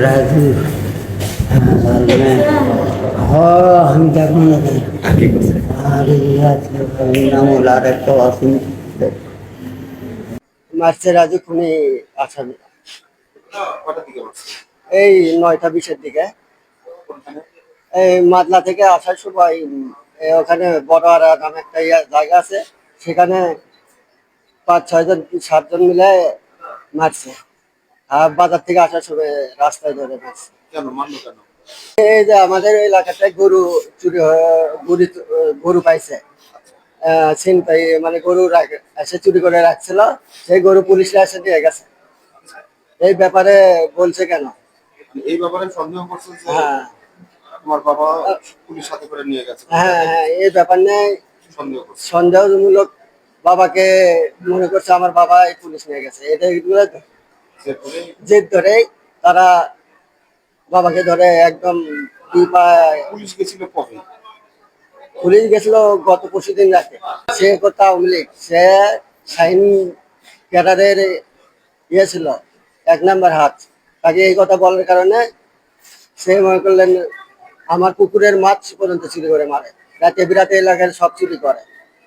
राजू আমি দেখবো না মারছে রাজু খুনি আসামি এই 9টা 20-এর দিকে এই মাদলা থেকে আসার সময় ওখানে বড়রা নামে একটা জায়গা আছে, সেখানে 5-6 জন 7 জন মিলে মারছে। আর বাজার থেকে আসার সময় রাস্তায় ধরে মারছে। এই যে আমাদের এলাকাটায় গরু চুরি গরু পাইছে, ছিনতাই মানে গরু এসে চুরি করে রাখছিল, সেই গরু পুলিশরা এসে নিয়ে গেছে। এই ব্যাপারে বলছে কেন এই ব্যাপারে সন্দেহ করছে যে হ্যাঁ তোমার বাবা পুলিশ সাথে করে নিয়ে গেছে। হ্যাঁ হ্যাঁ এই ব্যাপার নিয়ে সন্দেহমূলক বাবাকে মনে করছে আমার বাবা পুলিশ নিয়ে গেছে। এটা জেদ ধরেই তারা বাবাকে ধরে একদম পুলিশ গেছিল কবে? পুলিশ গেছিল গত 20 দিন রাতে। সে কথা আওয়ামী লীগ, সে শাহিন ক্যাডারের ইয়ে ছিল 1 নাম্বার হাত। তাকে এই কথা বলার কারণে সে মনে করলেন আমার পুকুরের মাছ পর্যন্ত চুরি করে মারে, রাতে বিরাতে এলাকায় সব চুরি করে।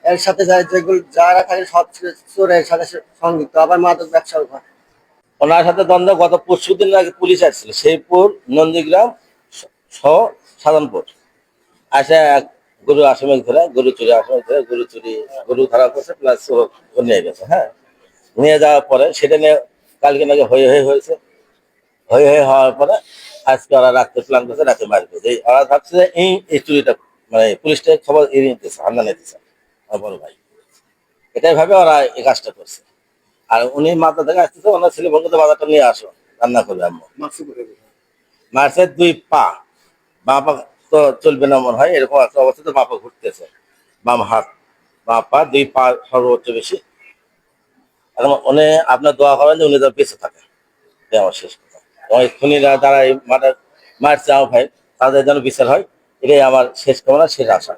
এর সাথে যেগুলো যারা থাকে সব চোরের সাথে সংযুক্ত, আবার মাদক ব্যবসাও করে। ওনার সাথে দ্বন্দ্ব গত 25 দিন আগে পুলিশ আসছিল, শেরপুর নন্দীগ্রাম সহ সাধনপুর আসে গরু আসামি ধরে, গরু চুরি আসামি ধরে, গরু ধরা করছে, প্লাস নিয়ে গেছে। হ্যাঁ, নিয়ে যাওয়ার পরে সেটা নিয়ে কালকে নাকি হয়েছে, হওয়ার পরে আজকে ওরা রাত্রে প্ল্যান করছে, রাতে মারবে। ওরা ভাবছে যে এই চুরিটা মানে পুলিশটা খবর এড়িয়ে নিতেছে, হামলা নিতেছে আমার বড় ভাই, এটাই ভাবে ওরা এই কাজটা করছে। আর উনি মাথা থেকে আসতেছে, ওনার ছেলে বলতে বাজারটা নিয়ে আসো, রান্না করবে আম্মু। মারছে 2 পা, বাঁ পা তো চলবে না মনে হয়, এরকম একটা অবস্থাতে বাঁ পা ঘুরতেছে, বাম হাত, বাঁ পা, 2 পা সর্বোচ্চ বেশি। এখন উনি আপনার দোয়া করেন যে উনি তো বেঁচে থাকে, আমার শেষ কথা। এবং খুনিরা যারা এই মারছে আমার ভাই, তাদের যেন বিচার হয়, এটাই আমার শেষ কামনা, শেষ আশা।